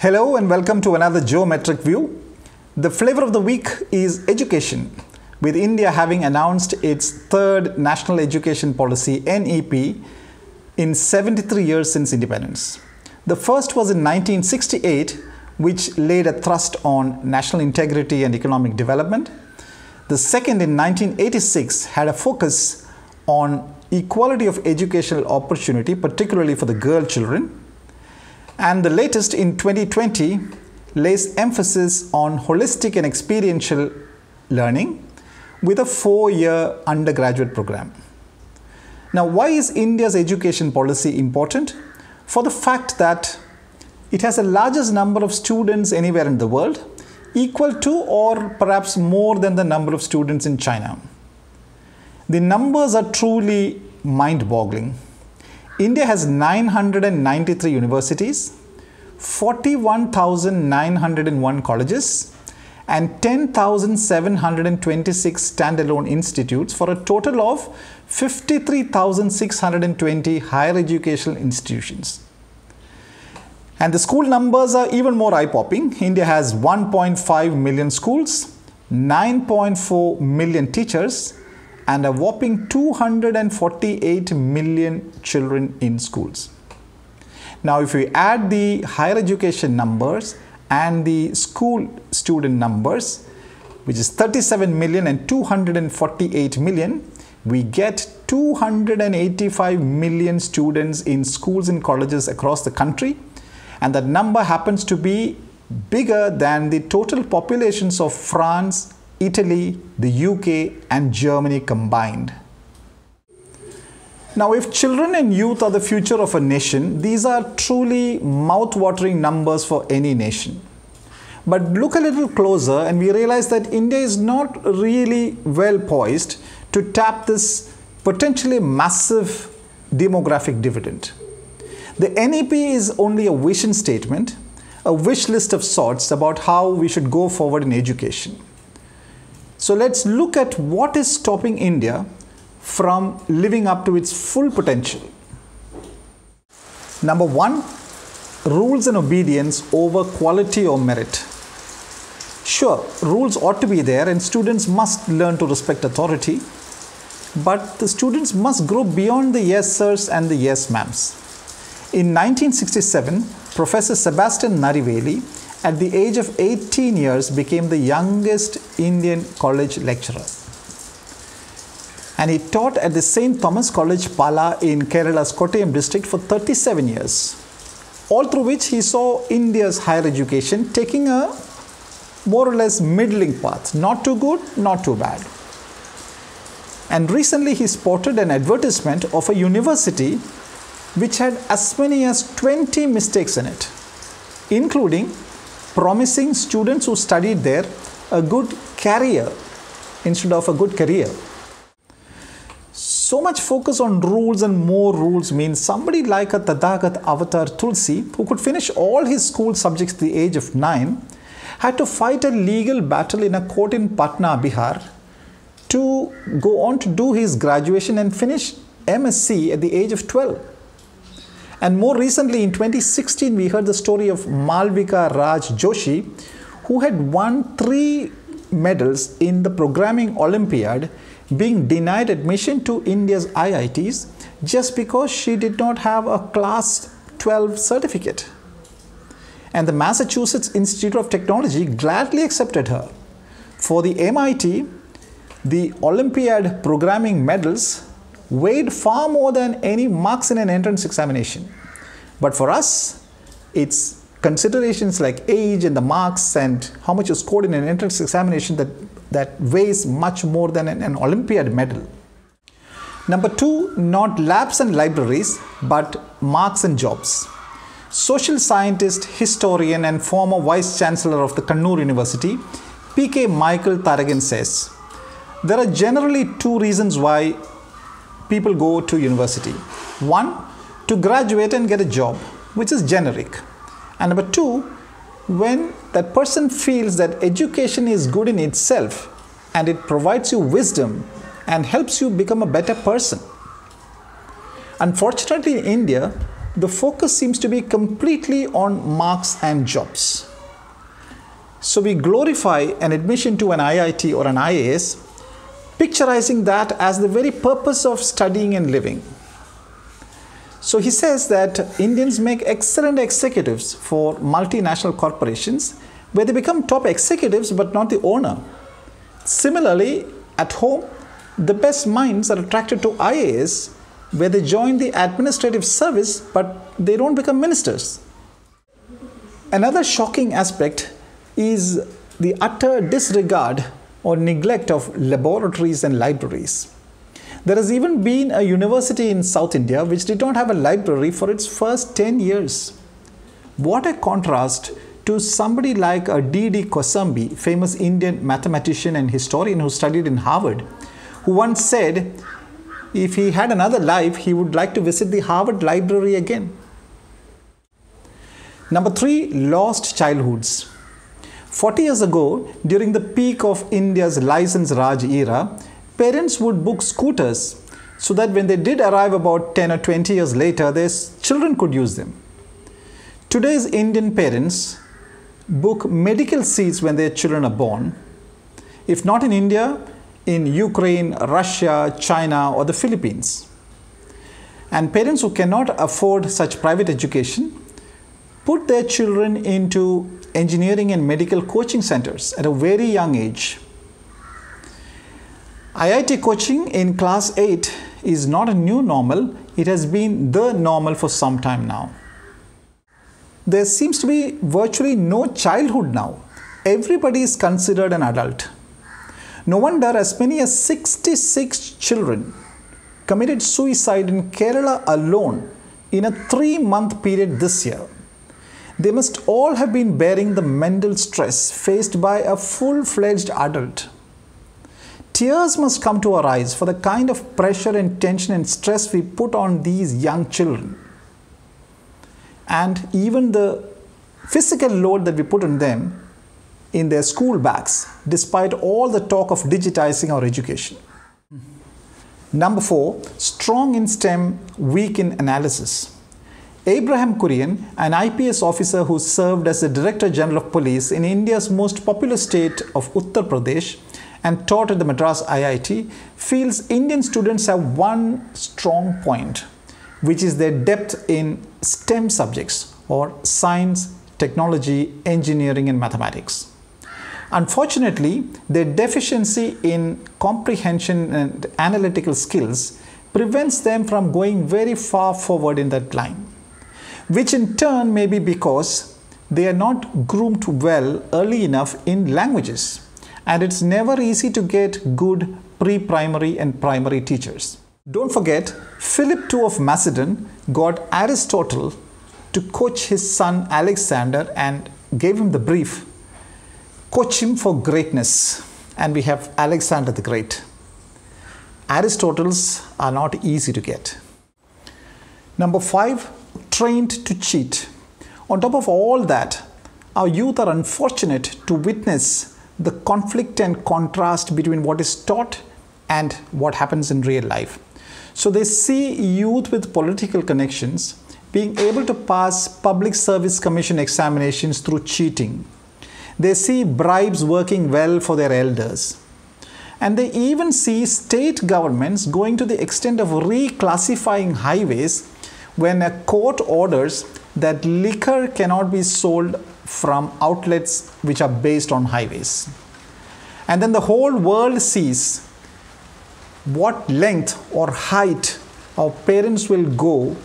Hello and welcome to another Geometric View. The flavor of the week is education, with India having announced its third National Education Policy (NEP) in 73 years since independence. The first was in 1968, which laid a thrust on national integrity and economic development. The second in 1986 had a focus on equality of educational opportunity, particularly for the girl children. And the latest in 2020 lays emphasis on holistic and experiential learning with a 4-year undergraduate program. Now, why is India's education policy important? For the fact that it has the largest number of students anywhere in the world, equal to or perhaps more than the number of students in China. The numbers are truly mind-boggling. India has 993 universities, 41,901 colleges, and 10,726 standalone institutes for a total of 53,620 higher educational institutions. And the school numbers are even more eye-popping. India has 1.5 million schools, 9.4 million teachers, and a whopping 248 million children in schools. Now, if we add the higher education numbers and the school student numbers, which is 37 million and 248 million, we get 285 million students in schools and colleges across the country. And that number happens to be bigger than the total populations of France, Italy, the UK, and Germany combined. Now, if children and youth are the future of a nation, these are truly mouth-watering numbers for any nation. But look a little closer and we realize that India is not really well poised to tap this potentially massive demographic dividend. The NEP is only a vision statement, a wish list of sorts about how we should go forward in education. So let's look at what is stopping India from living up to its full potential. Number one, rules and obedience over quality or merit. Sure, rules ought to be there and students must learn to respect authority, but the students must grow beyond the yes sirs and the yes ma'ams. In 1967, Professor Sebastian Nariveli, at the age of 18 years, became the youngest Indian college lecturer. And he taught at the St. Thomas College, Pala in Kerala's Kottayam district for 37 years. All through which he saw India's higher education taking a more or less middling path. Not too good, not too bad. And recently he spotted an advertisement of a university which had as many as 20 mistakes in it, including promising students who studied there a good career instead of a good career. So much focus on rules and more rules means somebody like a Tathagat Avatar Tulsi, who could finish all his school subjects at the age of 9, had to fight a legal battle in a court in Patna, Bihar, to go on to do his graduation and finish MSc at the age of 12. And more recently, in 2016, we heard the story of Malvika Raj Joshi, who had won 3 medals in the Programming Olympiad, being denied admission to India's IITs just because she did not have a Class 12 certificate. And the Massachusetts Institute of Technology gladly accepted her. For the MIT, the Olympiad programming medals weighed far more than any marks in an entrance examination. But for us, it's considerations like age and the marks and how much you scored in an entrance examination that weighs much more than an Olympiad medal. Number two, not labs and libraries, but marks and jobs. Social scientist, historian, and former vice chancellor of the Kannur University, P.K. Michael Taragan says, there are generally 2 reasons why people go to university. One, to graduate and get a job, which is generic. And number 2, when that person feels that education is good in itself and it provides you wisdom and helps you become a better person. Unfortunately, in India, the focus seems to be completely on marks and jobs. So we glorify an admission to an IIT or an IAS, picturizing that as the very purpose of studying and living. So he says that Indians make excellent executives for multinational corporations where they become top executives but not the owner. Similarly, at home, the best minds are attracted to IAS where they join the administrative service but they don't become ministers. Another shocking aspect is the utter disregard or neglect of laboratories and libraries. There has even been a university in South India which did not have a library for its first 10 years. What a contrast to somebody like a D.D. Kosambi, famous Indian mathematician and historian who studied in Harvard, who once said if he had another life, he would like to visit the Harvard Library again. Number 3, lost childhoods. 40 years ago, during the peak of India's License Raj era, parents would book scooters so that when they did arrive about 10 or 20 years later, their children could use them. Today's Indian parents book medical seats when their children are born. If not in India, in Ukraine, Russia, China, or the Philippines. And parents who cannot afford such private education put their children into engineering and medical coaching centers at a very young age. IIT coaching in class 8 is not a new normal, it has been the normal for some time now. There seems to be virtually no childhood now. Everybody is considered an adult. No wonder as many as 66 children committed suicide in Kerala alone in a 3-month period this year. They must all have been bearing the mental stress faced by a full-fledged adult. Tears must come to our eyes for the kind of pressure and tension and stress we put on these young children. And even the physical load that we put on them in their school bags, despite all the talk of digitizing our education. Number 4, strong in STEM, weak in analysis. Abraham Kurian, an IPS officer who served as the Director General of Police in India's most populous state of Uttar Pradesh and taught at the Madras IIT, feels Indian students have one strong point, which is their depth in STEM subjects or science, technology, engineering, and mathematics. Unfortunately, their deficiency in comprehension and analytical skills prevents them from going very far forward in that line, which in turn may be because they are not groomed well early enough in languages. And it's never easy to get good pre-primary and primary teachers. Don't forget, Philip II of Macedon got Aristotle to coach his son Alexander and gave him the brief, coach him for greatness. And we have Alexander the Great. Aristotles are not easy to get. Number 5, trained to cheat. On top of all that, our youth are unfortunate to witness the conflict and contrast between what is taught and what happens in real life. So they see youth with political connections being able to pass Public Service Commission examinations through cheating. They see bribes working well for their elders. And they even see state governments going to the extent of reclassifying highways when a court orders that liquor cannot be sold from outlets which are based on highways. And then the whole world sees what length or height our parents will go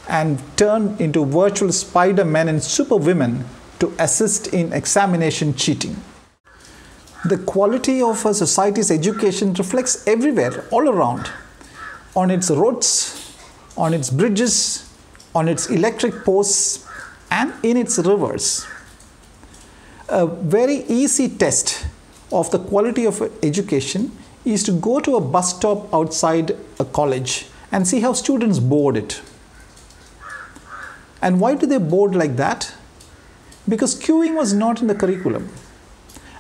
and turn into virtual Spider-Men and superwomen to assist in examination cheating. The quality of a society's education reflects everywhere, all around, on its roads, on its bridges, on its electric posts, and in its rivers. A very easy test of the quality of education is to go to a bus stop outside a college and see how students board it. And why do they board like that? Because queuing was not in the curriculum.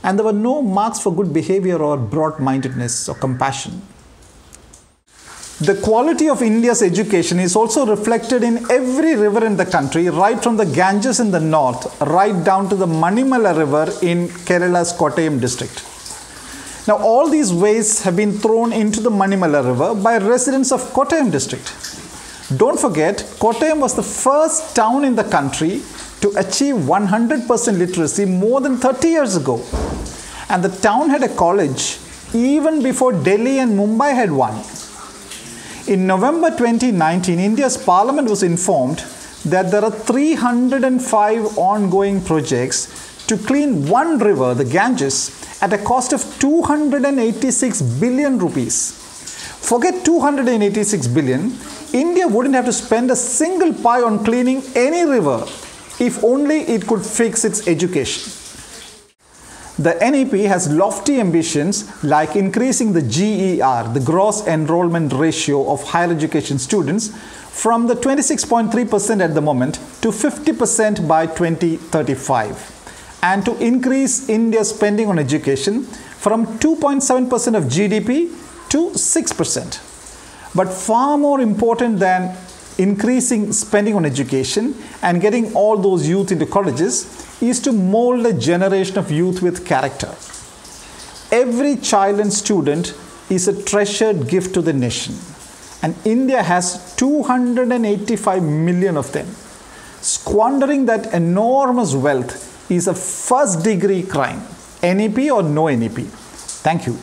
And there were no marks for good behavior or broad-mindedness or compassion. The quality of India's education is also reflected in every river in the country, right from the Ganges in the north, right down to the Manimala River in Kerala's Kottayam district. Now, all these wastes have been thrown into the Manimala River by residents of Kottayam district. Don't forget, Kottayam was the first town in the country to achieve 100% literacy more than 30 years ago. And the town had a college even before Delhi and Mumbai had one. In November 2019, India's Parliament was informed that there are 305 ongoing projects to clean one river, the Ganges, at a cost of 286 billion rupees. Forget 286 billion, India wouldn't have to spend a single pie on cleaning any river if only it could fix its education. The NEP has lofty ambitions like increasing the GER, the gross enrollment ratio of higher education students, from the 26.3% at the moment to 50% by 2035, and to increase India's spending on education from 2.7% of GDP to 6%. But far more important than increasing spending on education and getting all those youth into colleges is to mold a generation of youth with character. Every child and student is a treasured gift to the nation, and India has 285 million of them. Squandering that enormous wealth is a first-degree crime, NEP or no NEP. Thank you.